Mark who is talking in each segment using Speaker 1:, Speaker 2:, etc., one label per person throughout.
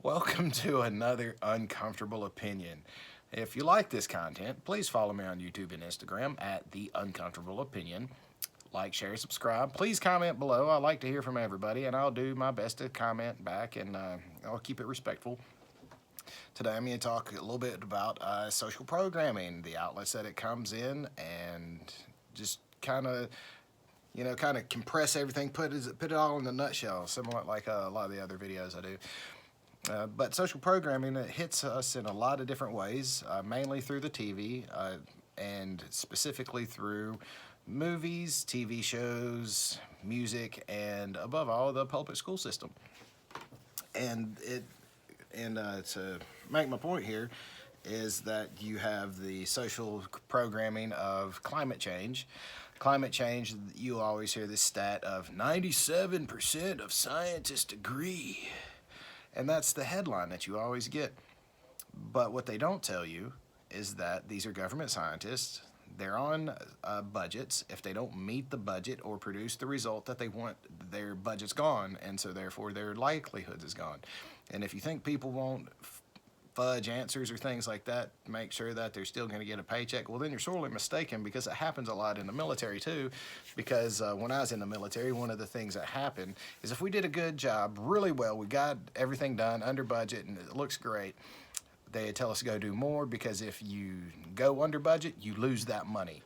Speaker 1: Welcome to another uncomfortable opinion. If you like this content, please follow me on YouTube and Instagram at The Uncomfortable Opinion. Like, share, subscribe. Please comment below. I like to hear from everybody, and I'll do my best to comment back, and I'll keep it respectful. Today, I'm going to talk a little bit about social programming, the outlets that it comes in, and just kind of compress everything, put it all in a nutshell, similar like a lot of the other videos I do. But social programming, it hits us in a lot of different ways, mainly through the TV, and specifically through movies, TV shows, music, and above all, the public school system. And to make my point here is that you have the social programming of climate change. Climate change, you always hear this stat of 97% of scientists agree. And that's the headline that you always get. But what they don't tell you is that these are government scientists. They're on budgets. If they don't meet the budget or produce the result that they want, their budget's gone, and so therefore their likelihoods is gone. And if you think people won't fudge answers or things like that, make sure that they're still going to get a paycheck, well, then you're sorely mistaken, because it happens a lot in the military too. Because when I was in the military, one of the things that happened is if we did a good job, really well, we got everything done under budget and it looks great, they tell us to go do more, because if you go under budget, you lose that money.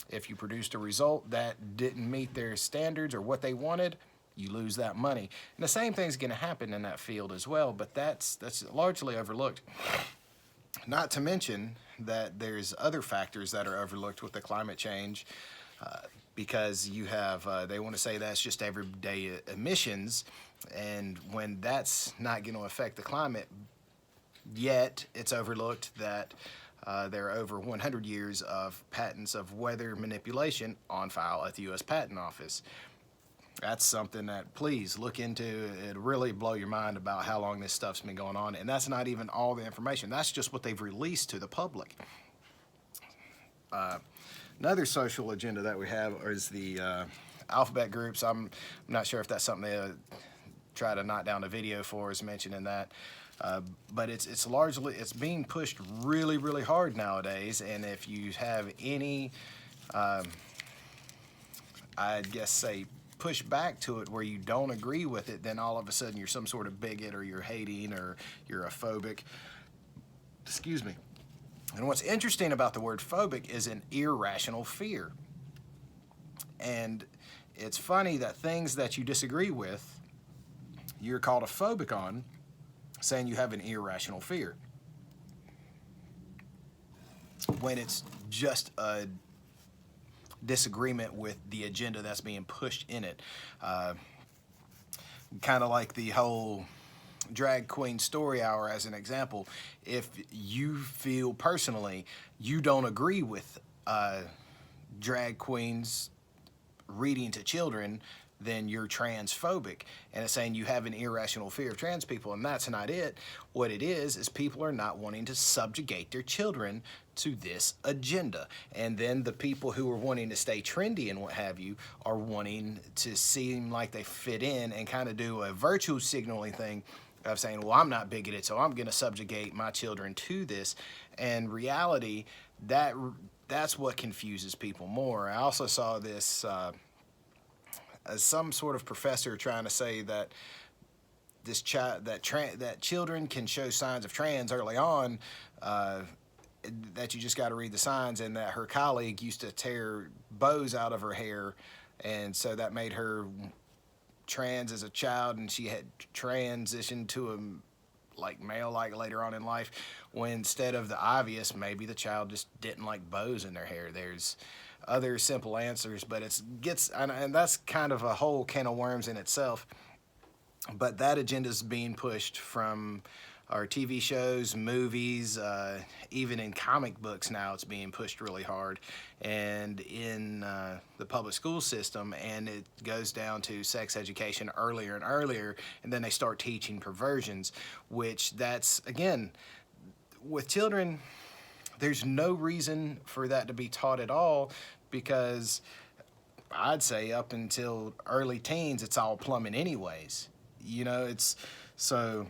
Speaker 1: If you produced a result that didn't meet their standards or what they wanted, you lose that money. And the same thing's going to happen in that field as well, but that's largely overlooked. Not to mention that there's other factors that are overlooked with the climate change, because you have, they want to say that's just everyday emissions, and when that's not going to affect the climate, yet it's overlooked that there are over 100 years of patents of weather manipulation on file at the U.S. Patent Office. That's something that, please look into. It'll really blow your mind about how long this stuff's been going on. And that's not even all the information. That's just what they've released to the public. Another social agenda that we have is the alphabet groups. I'm not sure if that's something they try to knock down the video for, is mentioning that. But it's largely, it's being pushed really, really hard nowadays. And if you have any, I'd guess say, push back to it where you don't agree with it, then all of a sudden you're some sort of bigot, or you're hating, or you're a phobic. Excuse me. And what's interesting about the word phobic is an irrational fear. And it's funny that things that you disagree with, you're called a phobic on, saying you have an irrational fear, when it's just a disagreement with the agenda that's being pushed in it. Kind of like the whole drag queen story hour as an example. If you feel personally you don't agree with drag queens reading to children, then you're transphobic, and it's saying you have an irrational fear of trans people, and that's not it. What it is people are not wanting to subjugate their children to this agenda, and then the people who are wanting to stay trendy and what have you are wanting to seem like they fit in and kind of do a virtue signaling thing of saying, well, I'm not bigoted, so I'm going to subjugate my children to this. And reality, that's what confuses people more. I also saw this as some sort of professor trying to say that that children can show signs of trans early on, that you just got to read the signs, and that her colleague used to tear bows out of her hair, and so that made her trans as a child, and she had transitioned to a like male like later on in life, when instead of the obvious, maybe the child just didn't like bows in their hair. There's other simple answers, but and that's kind of a whole can of worms in itself. But that agenda is being pushed from our TV shows, movies, even in comic books now it's being pushed really hard, and in the public school system, and it goes down to sex education earlier and earlier, and then they start teaching perversions, which that's, again, with children, there's no reason for that to be taught at all, because I'd say up until early teens, it's all plumbing anyways. You know, it's so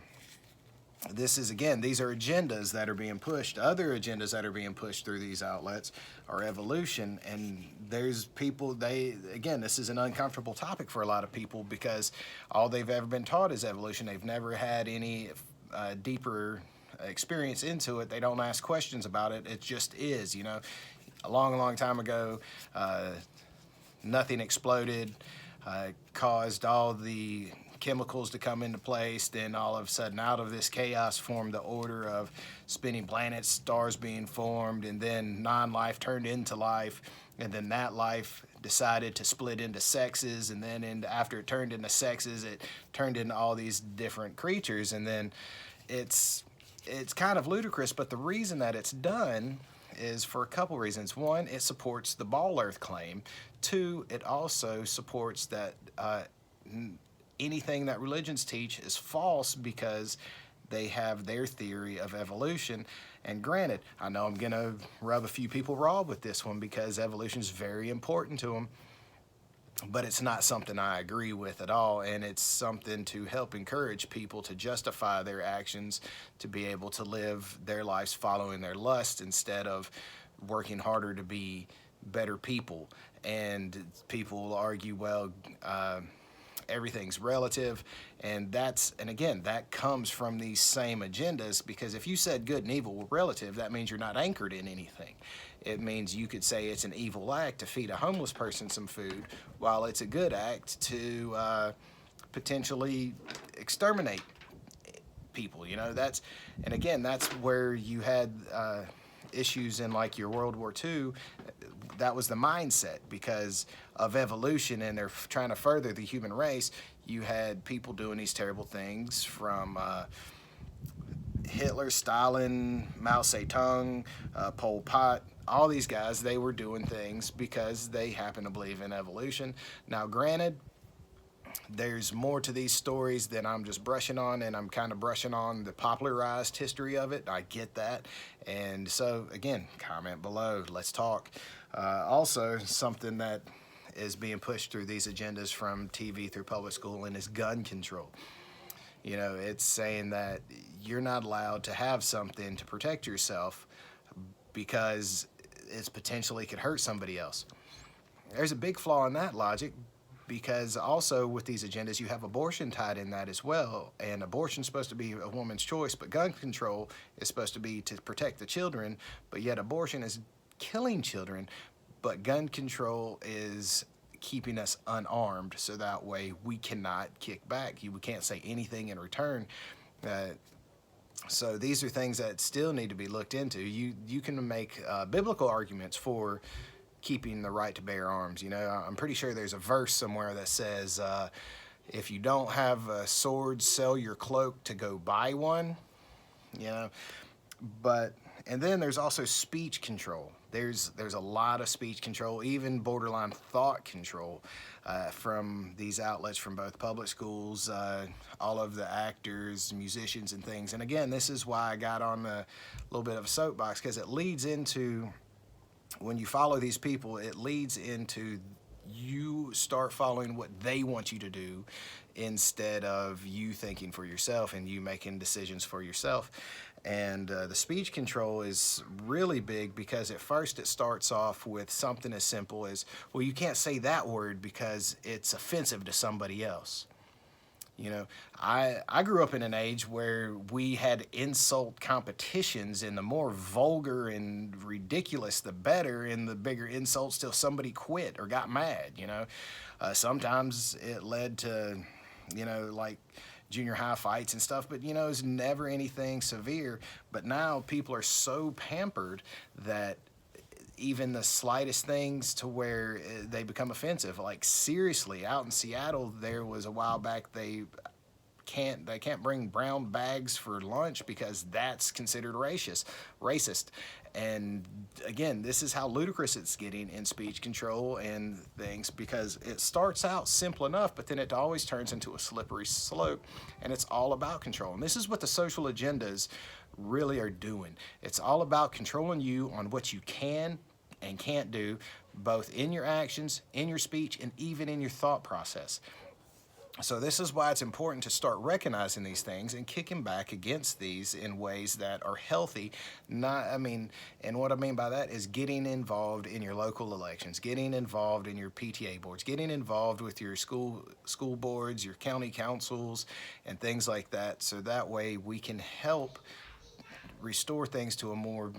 Speaker 1: this is, again, these are agendas that are being pushed. Other agendas that are being pushed through these outlets are evolution. And there's people, again, this is an uncomfortable topic for a lot of people because all they've ever been taught is evolution. They've never had any deeper experience into it. They don't ask questions about it. It just is, you know. A long, long time ago, nothing exploded, caused all the chemicals to come into place. Then all of a sudden, out of this chaos formed the order of spinning planets, stars being formed, and then non-life turned into life. And then that life decided to split into sexes, and then after it turned into sexes, it turned into all these different creatures. And then it's kind of ludicrous, but the reason that it's done is for a couple reasons. One, it supports the ball earth claim. Two, it also supports that anything that religions teach is false because they have their theory of evolution. And granted, I know I'm gonna rub a few people raw with this one because evolution is very important to them, but it's not something I agree with at all, and it's something to help encourage people to justify their actions, to be able to live their lives following their lust instead of working harder to be better people. And people will argue, well, everything's relative, and again, that comes from these same agendas, because if you said good and evil were relative, that means you're not anchored in anything. It means you could say it's an evil act to feed a homeless person some food, while it's a good act to potentially exterminate people. You know, and again, that's where you had issues in like your World War II. That was the mindset because of evolution, and they're trying to further the human race. You had people doing these terrible things from Hitler, Stalin, Mao Zedong, Pol Pot. All these guys, they were doing things because they happen to believe in evolution. Now, granted, there's more to these stories than I'm just brushing on, and I'm kind of brushing on the popularized history of it. I get that. And so, again, comment below. Let's talk. Also, something that is being pushed through these agendas from TV through public school and is gun control. You know, it's saying that you're not allowed to have something to protect yourself because it's potentially could hurt somebody else. There's a big flaw in that logic, because also with these agendas you have abortion tied in that as well, and abortion's supposed to be a woman's choice, but gun control is supposed to be to protect the children, but yet abortion is killing children, but gun control is keeping us unarmed, so that way we cannot kick back. We can't say anything in return. So these are things that still need to be looked into. You can make biblical arguments for keeping the right to bear arms. You know, I'm pretty sure there's a verse somewhere that says, if you don't have a sword, sell your cloak to go buy one. You know, and then there's also speech control. There's a lot of speech control, even borderline thought control, from these outlets, from both public schools, all of the actors, musicians, and things. And again, this is why I got on a little bit of a soapbox, because it leads into, when you follow these people, it leads into you start following what they want you to do instead of you thinking for yourself and you making decisions for yourself. And the speech control is really big, because at first it starts off with something as simple as, well, you can't say that word because it's offensive to somebody else. You know, I grew up in an age where we had insult competitions, and the more vulgar and ridiculous, the better, and the bigger insults till somebody quit or got mad, you know. Sometimes it led to, you know, like junior high fights and stuff, but, you know, it's never anything severe. But now people are so pampered that even the slightest things to where they become offensive. Like, seriously, out in Seattle, there was a while back, they can't bring brown bags for lunch because that's considered racist. And again, this is how ludicrous it's getting in speech control and things, because it starts out simple enough, but then it always turns into a slippery slope, and it's all about control. And this is what the social agendas really are doing. It's all about controlling you on what you can and can't do, both in your actions, in your speech, and even in your thought process. So this is why it's important to start recognizing these things and kicking back against these in ways that are healthy. And what I mean by that is getting involved in your local elections, getting involved in your PTA boards, getting involved with your school boards, your county councils, and things like that. So that way we can help restore things to a more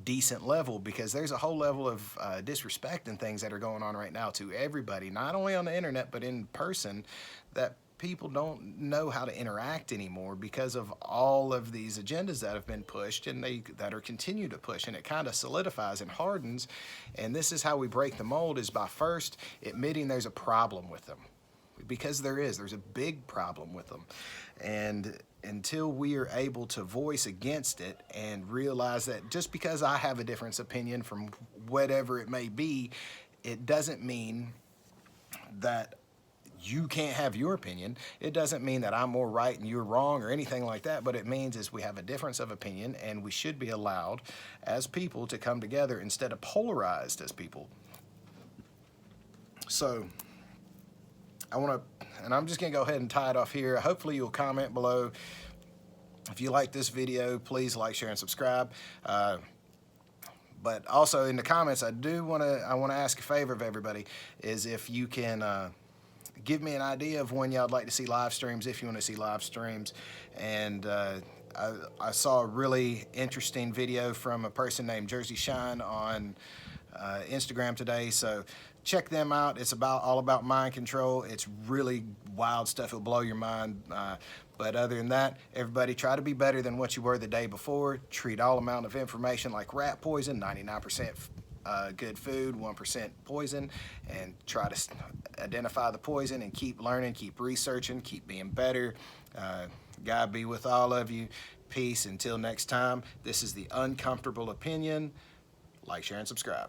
Speaker 1: decent level, because there's a whole level of disrespect and things that are going on right now to everybody, not only on the internet, but in person, that people don't know how to interact anymore because of all of these agendas that have been pushed and that are continue to push, and it kind of solidifies and hardens. And this is how we break the mold, is by first admitting there's a problem with them, because there's a big problem with them. And until we are able to voice against it and realize that just because I have a different opinion from whatever it may be, it doesn't mean that you can't have your opinion. It doesn't mean that I'm more right and you're wrong or anything like that, but it means is we have a difference of opinion, and we should be allowed as people to come together instead of polarized as people. So I'm just gonna go ahead and tie it off here. Hopefully you'll comment below. If you like this video, please like, share, and subscribe. But also in the comments, I wanna ask a favor of everybody, is if you can give me an idea of when y'all would like to see live streams, if you want to see live streams. And I saw a really interesting video from a person named Jersey Shine on Instagram today, so check them out. It's all about mind control. It's really wild stuff. It'll blow your mind. But other than that, everybody try to be better than what you were the day before. Treat all amount of information like rat poison, 99% good food, 1% poison, and try to identify the poison and keep learning, keep researching, keep being better. God be with all of you. Peace. Until next time, this is The Uncomfortable Opinion. Like, share, and subscribe.